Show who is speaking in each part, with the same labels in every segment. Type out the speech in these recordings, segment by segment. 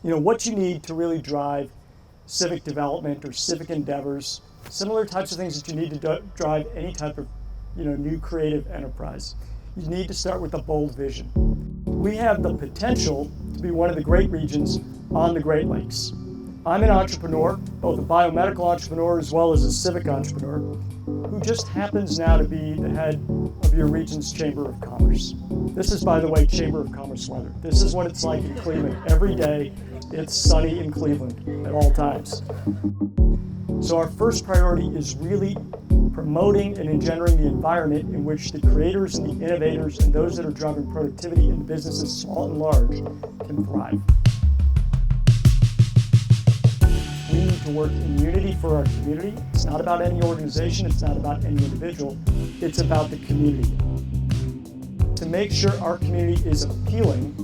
Speaker 1: what you need to really drive civic development or civic endeavors, similar types of things that you need to drive any type of new creative enterprise. You need to start with a bold vision. We have the potential to be one of the great regions on the Great Lakes. I'm an entrepreneur, both a biomedical entrepreneur as well as a civic entrepreneur, who just happens now to be the head of your region's Chamber of Commerce. This is, by the way, Chamber of Commerce weather. This is what it's like in Cleveland every day. It's sunny in Cleveland at all times. So our first priority is really promoting and engendering the environment in which the creators and the innovators and those that are driving productivity in businesses, small and large, can thrive. We need to work in unity for our community. It's not about any organization, it's not about any individual, it's about the community. To make sure our community is appealing,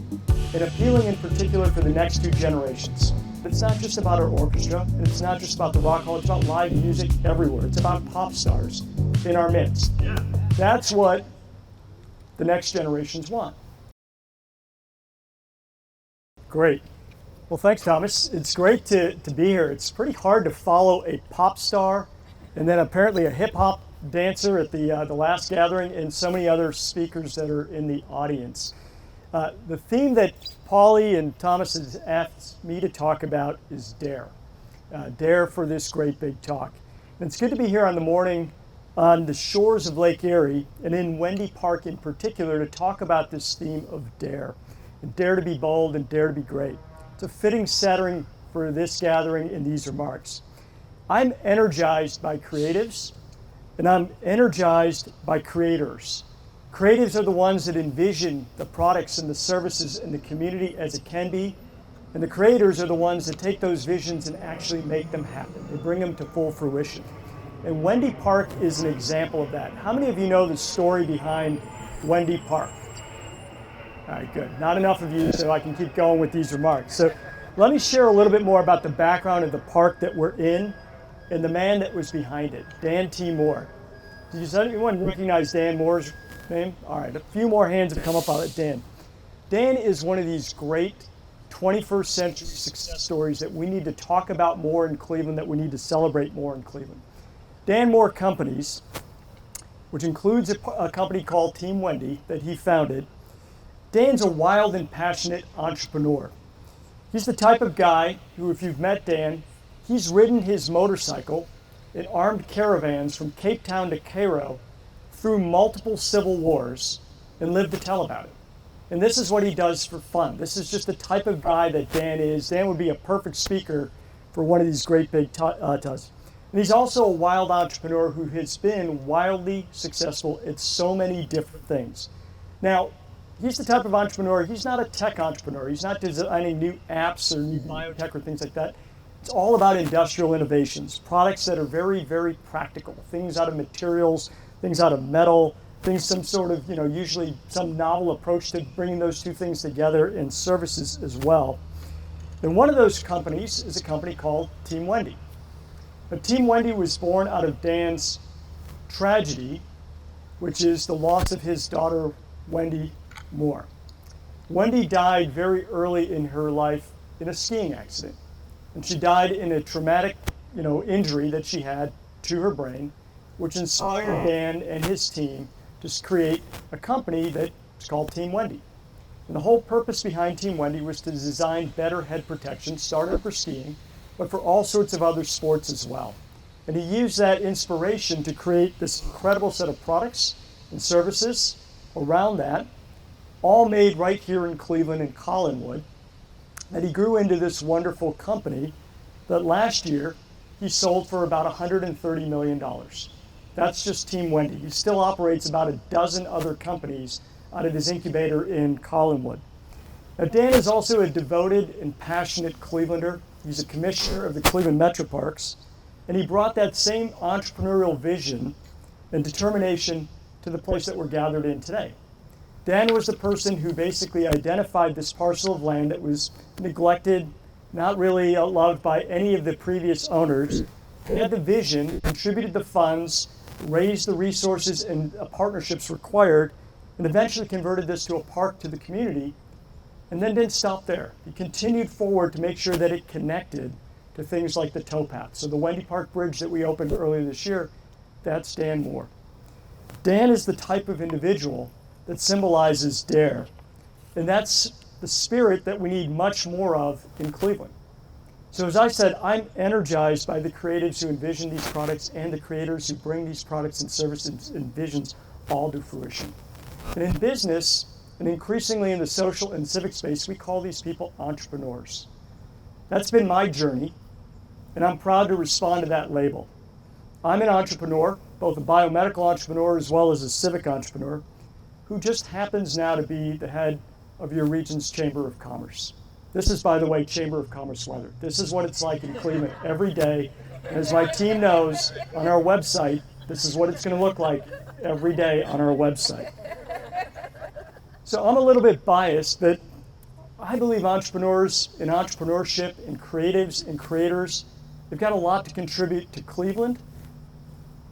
Speaker 1: and appealing in particular for the next two generations. It's not just about our orchestra, and it's not just about the Rock Hall, it's about live music everywhere. It's about pop stars in our midst. That's what the next generations want. Great. Well, thanks, Thomas. It's great to be here. It's pretty hard to follow a pop star and then apparently a hip-hop dancer at the last gathering and so many other speakers that are in the audience. The theme that Paulie and Thomas has asked me to talk about is DARE. DARE for this great big talk. And it's good to be here on the morning on the shores of Lake Erie and in Wendy Park in particular to talk about this theme of DARE. And dare to be bold and dare to be great. It's a fitting setting for this gathering and these remarks. I'm energized by creatives and I'm energized by creators. Creatives are the ones that envision the products and the services and the community as it can be, and the creators are the ones that take those visions and actually make them happen. They bring them to full fruition. And Wendy Park is an example of that. How many of you know the story behind Wendy Park? All right, good. Not enough of you, so I can keep going with these remarks. So let me share a little bit more about the background of the park that we're in and the man that was behind it, Dan T. Moore. Does anyone recognize Dan Moore's name? All right, a few more hands have come up on it. Dan. Dan is one of these great 21st century success stories that we need to talk about more in Cleveland, that we need to celebrate more in Cleveland. Dan Moore Companies, which includes a company called Team Wendy that he founded. Dan's a wild and passionate entrepreneur. He's the type of guy who, if you've met Dan, he's ridden his motorcycle in armed caravans from Cape Town to Cairo through multiple civil wars and lived to tell about it. And this is what he does for fun. This is just the type of guy that Dan is. Dan would be a perfect speaker for one of these great big talks. And he's also a wild entrepreneur who has been wildly successful at so many different things. Now, he's the type of entrepreneur, he's not a tech entrepreneur. He's not designing new apps or new biotech or things like that. It's all about industrial innovations, products that are very, very practical, things out of materials, things out of metal, things some sort of, usually some novel approach to bringing those two things together, and services as well. And one of those companies is a company called Team Wendy. Now, Team Wendy was born out of Dan's tragedy, which is the loss of his daughter, Wendy Moore. Wendy died very early in her life in a skiing accident. And she died in a traumatic, injury that she had to her brain, which inspired Dan and his team to create a company that's called Team Wendy. And the whole purpose behind Team Wendy was to design better head protection, started for skiing, but for all sorts of other sports as well. And he used that inspiration to create this incredible set of products and services around that, all made right here in Cleveland and Collinwood. And he grew into this wonderful company that last year he sold for about $130 million. That's just Team Wendy. He still operates about a dozen other companies out of his incubator in Collinwood. Now, Dan is also a devoted and passionate Clevelander. He's a commissioner of the Cleveland Metro Parks, and he brought that same entrepreneurial vision and determination to the place that we're gathered in today. Dan was the person who basically identified this parcel of land that was neglected, not really loved by any of the previous owners. He had the vision, contributed the funds, raised the resources and partnerships required, and eventually converted this to a park to the community. and then didn't stop there. He continued forward to make sure that it connected to things like the towpath. So the Wendy Park Bridge that we opened earlier this year, that's Dan Moore. Dan is the type of individual that symbolizes dare, and that's the spirit that we need much more of in Cleveland. So as I said, I'm energized by the creatives who envision these products and the creators who bring these products and services and visions all to fruition. And in business, and increasingly in the social and civic space, we call these people entrepreneurs. That's been my journey, and I'm proud to respond to that label. I'm an entrepreneur, both a biomedical entrepreneur as well as a civic entrepreneur, who just happens now to be the head of your region's Chamber of Commerce. This is, by the way, Chamber of Commerce weather. This is what it's like in Cleveland every day. And as my team knows, on our website, this is what it's going to look like every day on our website. So I'm a little bit biased, but I believe entrepreneurs and entrepreneurship and creatives and creators, they've got a lot to contribute to Cleveland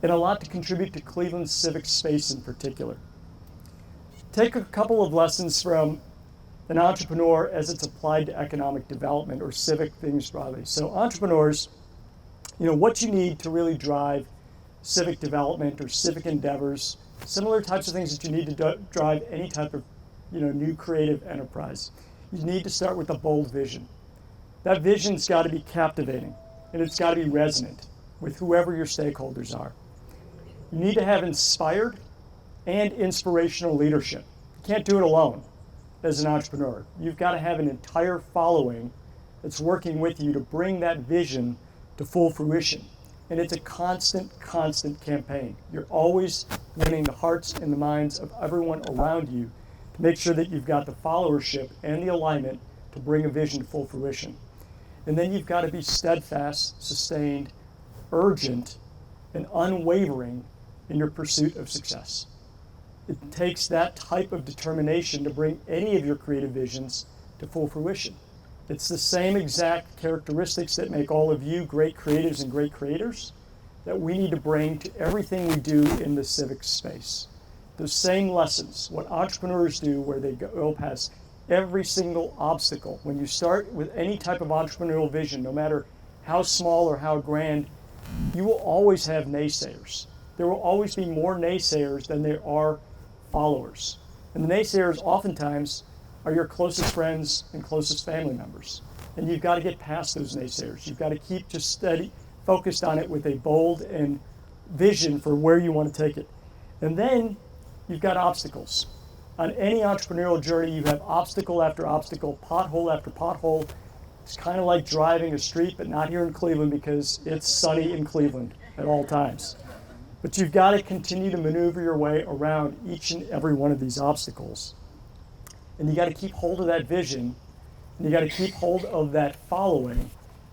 Speaker 1: and a lot to contribute to Cleveland's civic space in particular. Take a couple of lessons from an entrepreneur as it's applied to economic development or civic things broadly. So entrepreneurs, what you need to really drive civic development or civic endeavors, similar types of things that you need to drive any type of new creative enterprise. You need to start with a bold vision. That vision's got to be captivating, and it's got to be resonant with whoever your stakeholders are. You need to have inspired and inspirational leadership. You can't do it alone as an entrepreneur. You've got to have an entire following that's working with you to bring that vision to full fruition. And it's a constant campaign. You're always winning the hearts and the minds of everyone around you to make sure that you've got the followership and the alignment to bring a vision to full fruition. And then you've got to be steadfast, sustained, urgent, and unwavering in your pursuit of success. It takes that type of determination to bring any of your creative visions to full fruition. It's the same exact characteristics that make all of you great creatives and great creators that we need to bring to everything we do in the civic space. Those same lessons, what entrepreneurs do, where they go past every single obstacle. When you start with any type of entrepreneurial vision, no matter how small or how grand, you will always have naysayers. There will always be more naysayers than there are followers. And the naysayers oftentimes are your closest friends and closest family members. And you've got to get past those naysayers. You've got to keep just steady, focused on it with a bold and vision for where you want to take it. And then you've got obstacles. On any entrepreneurial journey, you have obstacle after obstacle, pothole after pothole. It's kind of like driving a street, but not here in Cleveland because it's sunny in Cleveland at all times. But you've got to continue to maneuver your way around each and every one of these obstacles. And you got to keep hold of that vision, and you got to keep hold of that following,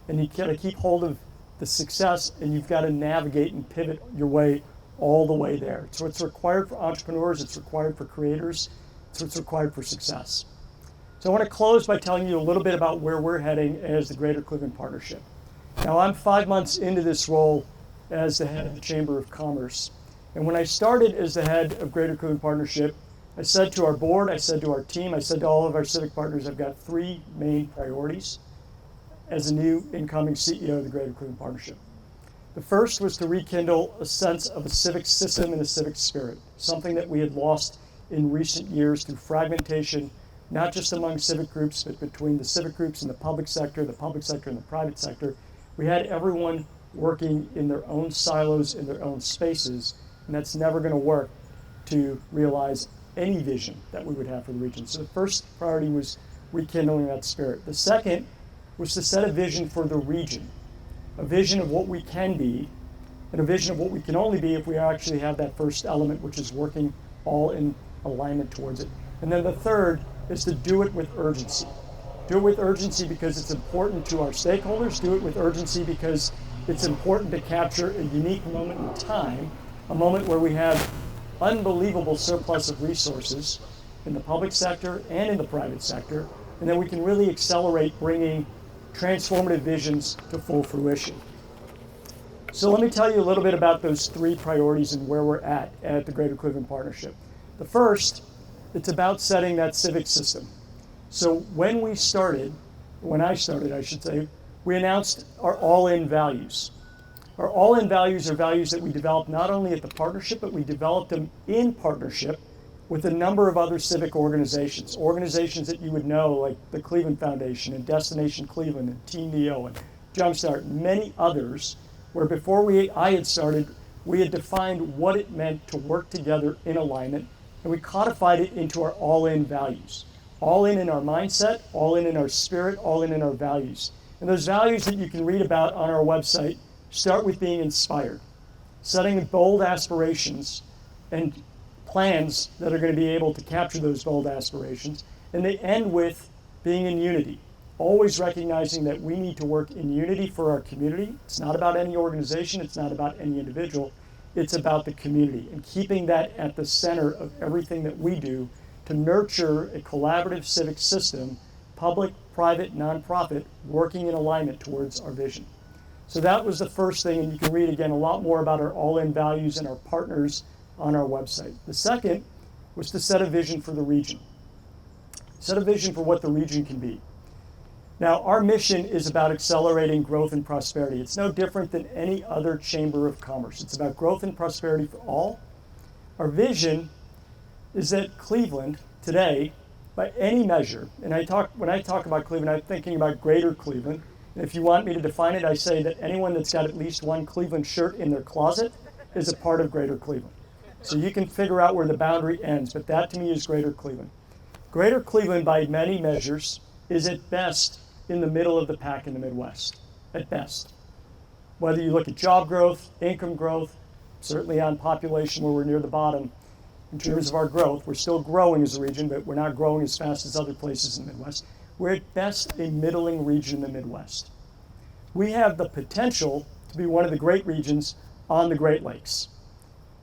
Speaker 1: and you got to keep hold of the success, and you've got to navigate and pivot your way all the way there. So it's required for entrepreneurs, it's required for creators, so it's required for success. So I want to close by telling you a little bit about where we're heading as the Greater Cleveland Partnership. Now I'm 5 months into this role as the head of the Chamber of Commerce. And when I started as the head of Greater Cleveland Partnership, I said to our board, I said to our team, I said to all of our civic partners, I've got 3 main priorities as a new incoming CEO of the Greater Cleveland Partnership. The first was to rekindle a sense of a civic system and a civic spirit, something that we had lost in recent years through fragmentation, not just among civic groups, but between the civic groups and the public sector and the private sector. We had everyone working in their own silos, in their own spaces, and that's never going to work to realize any vision that we would have for the region. So the first priority was rekindling that spirit. The second was to set a vision for the region, a vision of what we can be, and a vision of what we can only be if we actually have that first element, which is working all in alignment towards it. And then the third is to do it with urgency. Do it with urgency because it's important to our stakeholders. Do it with urgency because it's important to capture a unique moment in time, a moment where we have unbelievable surplus of resources in the public sector and in the private sector, and then we can really accelerate bringing transformative visions to full fruition. So let me tell you a little bit about those 3 priorities and where we're at the Greater Cleveland Partnership. The first, it's about setting that civic system. So when I started, I should say, we announced our all-in values. Our all-in values are values that we developed not only at the partnership, but we developed them in partnership with a number of other civic organizations that you would know, like the Cleveland Foundation and Destination Cleveland and Team Neo and Jumpstart and many others, where before I had started, we had defined what it meant to work together in alignment, and we codified it into our all-in values. All in our mindset, all in our spirit, all in our values. And those values that you can read about on our website start with being inspired, setting bold aspirations and plans that are going to be able to capture those bold aspirations. And they end with being in unity, always recognizing that we need to work in unity for our community. It's not about any organization, it's not about any individual, it's about the community, and keeping that at the center of everything that we do to nurture a collaborative civic system, public, private, nonprofit, working in alignment towards our vision. So that was the first thing, and you can read again a lot more about our all-in values and our partners on our website. The second was to set a vision for the region. Set a vision for what the region can be. Now, our mission is about accelerating growth and prosperity. It's no different than any other chamber of commerce. It's about growth and prosperity for all. Our vision is that Cleveland today, by any measure, and when I talk about Cleveland, I'm thinking about greater Cleveland. And if you want me to define it, I say that anyone that's got at least one Cleveland shirt in their closet is a part of greater Cleveland. So you can figure out where the boundary ends, but that to me is greater Cleveland. Greater Cleveland, by many measures, is at best in the middle of the pack in the Midwest, at best. Whether you look at job growth, income growth, certainly on population where we're near the bottom, in terms of our growth, we're still growing as a region, but we're not growing as fast as other places in the Midwest. We're at best a middling region in the Midwest. We have the potential to be one of the great regions on the Great Lakes.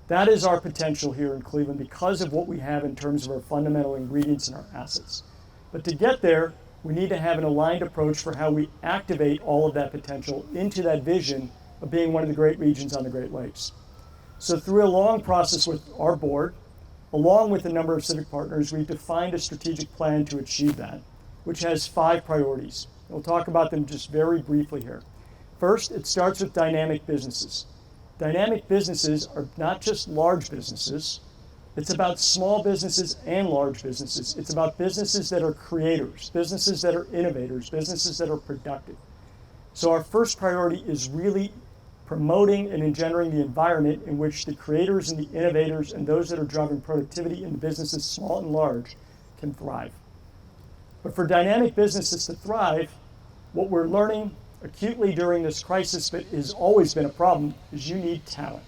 Speaker 1: That is our potential here in Cleveland because of what we have in terms of our fundamental ingredients and our assets. But to get there, we need to have an aligned approach for how we activate all of that potential into that vision of being one of the great regions on the Great Lakes. So through a long process with our board, along with a number of civic partners, we've defined a strategic plan to achieve that, which has 5 priorities. We'll talk about them just very briefly here. First, it starts with dynamic businesses. Dynamic businesses are not just large businesses. It's about small businesses and large businesses. It's about businesses that are creators, businesses that are innovators, businesses that are productive. So our first priority is really promoting and engendering the environment in which the creators and the innovators and those that are driving productivity in businesses, small and large, can thrive. But for dynamic businesses to thrive, what we're learning acutely during this crisis, but has always been a problem, is you need talent.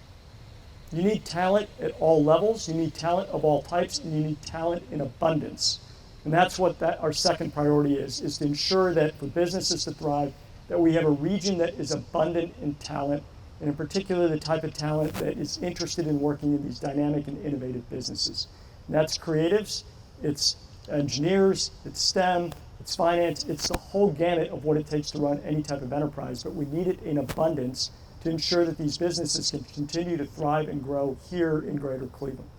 Speaker 1: You need talent at all levels, you need talent of all types, and you need talent in abundance. And that's what our second priority is to ensure that for businesses to thrive, that we have a region that is abundant in talent, and in particular the type of talent that is interested in working in these dynamic and innovative businesses. And that's creatives, it's engineers, it's STEM, it's finance, it's the whole gamut of what it takes to run any type of enterprise, but we need it in abundance to ensure that these businesses can continue to thrive and grow here in greater Cleveland.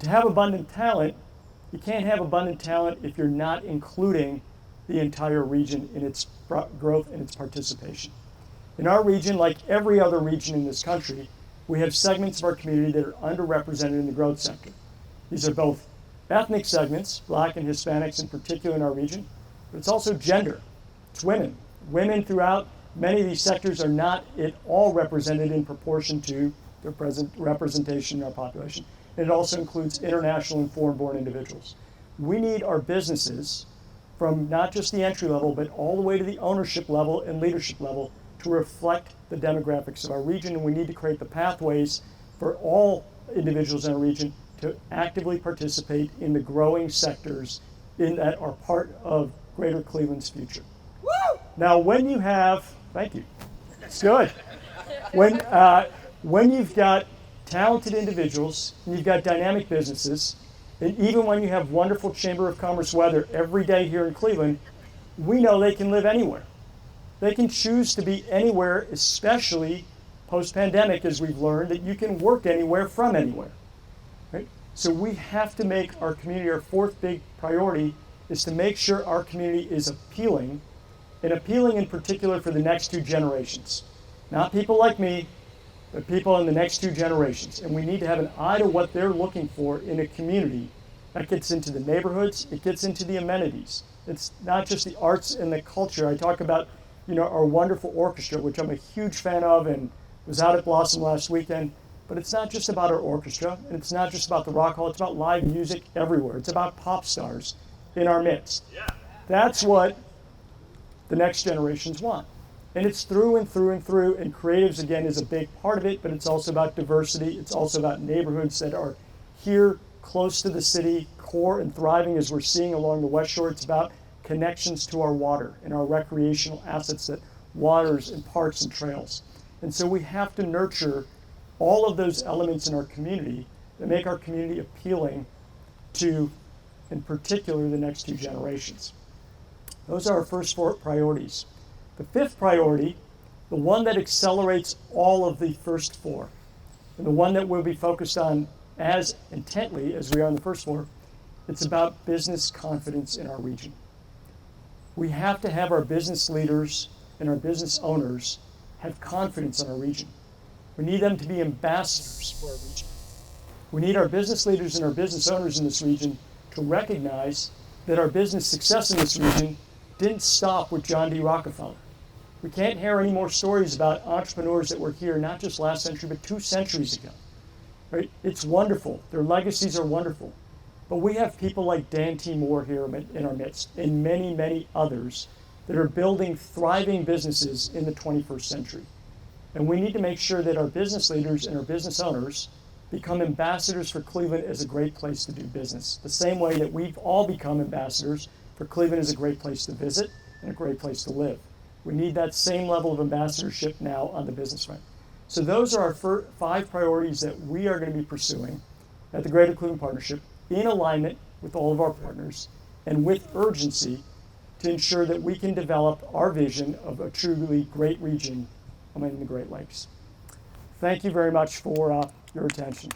Speaker 1: To have abundant talent, you can't have abundant talent if you're not including the entire region in its growth and its participation. In our region, like every other region in this country, we have segments of our community that are underrepresented in the growth sector. These are both ethnic segments, Black and Hispanics in particular in our region, but it's also gender. It's women. Women throughout many of these sectors are not at all represented in proportion to their present representation in our population. And it also includes international and foreign-born individuals. We need our businesses, from not just the entry level, but all the way to the ownership level and leadership level, to reflect the demographics of our region, and we need to create the pathways for all individuals in our region to actively participate in the growing sectors that are part of Greater Cleveland's future. Woo! Now, when you have, thank you, it's good. When you've got talented individuals, and you've got dynamic businesses, and even when you have wonderful Chamber of Commerce weather every day here in Cleveland, we know they can live anywhere. They can choose to be anywhere, especially post-pandemic, as we've learned, that you can work anywhere from anywhere. Right? So we have to make our community our fourth big priority is to make sure our community is appealing, and appealing in particular for the next two generations. Not people like me, but people in the next two generations. And we need to have an eye to what they're looking for in a community. That gets into the neighborhoods, it gets into the amenities. It's not just the arts and the culture. I talk about, our wonderful orchestra, which I'm a huge fan of and was out at Blossom last weekend. But it's not just about our orchestra, and it's not just about the Rock Hall. It's about live music everywhere. It's about pop stars in our midst. Yeah. That's what the next generations want. And it's through and through and through, and creatives, again, is a big part of it, but it's also about diversity. It's also about neighborhoods that are here close to the city, core and thriving as we're seeing along the West Shore. It's about connections to our water and our recreational assets, that waters and parks and trails. And so we have to nurture all of those elements in our community that make our community appealing to, in particular, the next two generations. Those are our first four priorities. The fifth priority, the one that accelerates all of the first four, and the one that we'll be focused on as intently as we are on the first four, it's about business confidence in our region. We have to have our business leaders and our business owners have confidence in our region. We need them to be ambassadors for our region. We need our business leaders and our business owners in this region to recognize that our business success in this region didn't stop with John D. Rockefeller. We can't hear any more stories about entrepreneurs that were here not just last century, but 2 centuries ago. Right? It's wonderful. Their legacies are wonderful. But we have people like Dan T. Moore here in our midst, and many, many others that are building thriving businesses in the 21st century. And we need to make sure that our business leaders and our business owners become ambassadors for Cleveland as a great place to do business, the same way that we've all become ambassadors for Cleveland as a great place to visit and a great place to live. We need that same level of ambassadorship now on the business front. So those are our 5 priorities that we are going to be pursuing at the Greater Cleveland Partnership, in alignment with all of our partners and with urgency, to ensure that we can develop our vision of a truly great region among the Great Lakes. Thank you very much for your attention.